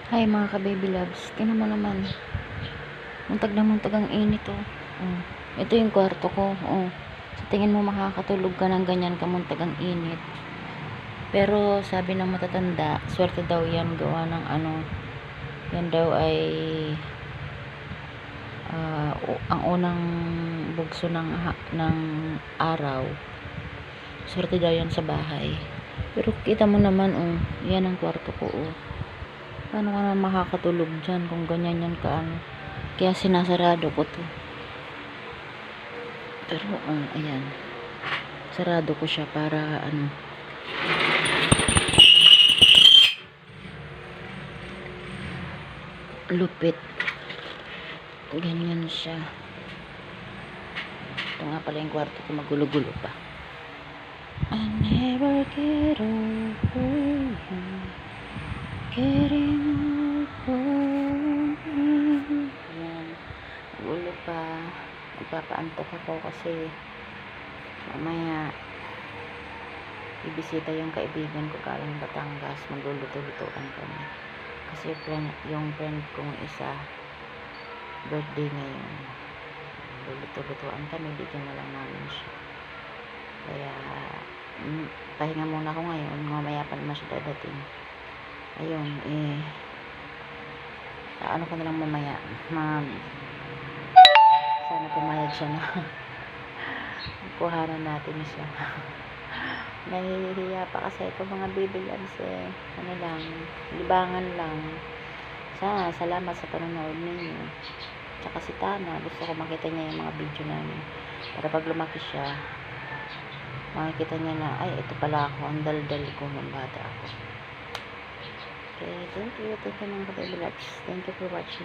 Hi mga ka-baby loves. Tingnan mo naman. Muntag na muntag ang init oh. Oh. Ito yung kwarto ko. Oh. Sa tingin mo makakatulog ka ng ganyan kamuntag ang init. Pero sabi ng matatanda, swerte daw yan gawa ng ano. Yan daw ay ang unang bugso ng araw. Swerte daw yan sa bahay. Pero kita mo naman oh. Yan ang kwarto ko oh. Paano ka naman makakatulog dyan kung ganyan yan ka ano. Kaya sinasarado ko to. Pero ayan. Sarado ko siya para ano. Lupit. Ganyan siya. Ito nga pala yung kwarto ko, magulo-gulo pa. I never get over you. Getting over you. Ayan. Gulo pa. Magpapaantok ako kasi mamaya ibisita yung kaibigan ko galing Batangas. Magluluto-lutuan kami. Kasi yung friend kong isa birthday ngayon. Luluto-lutuan kami. Bigyan na lang namin siya. Kaya pahinga muna ako ngayon. Mamaya pa naman siya dadating. Ayun, ano ko na lang mamaya. Sana pumayag siya na kuhanan natin siya. Nahihiya pa kasi ito mga baby loves ano lang, libangan lang. Salamat sa panonood ninyo. Tsaka si Tana, gusto ko makita niya yung mga video namin. Para pag lumaki siya, makikita niya na, ay, ito pala ako, ang daldal ko ng bata ako. Okay, thank you mga baby loves. Thank you for watching.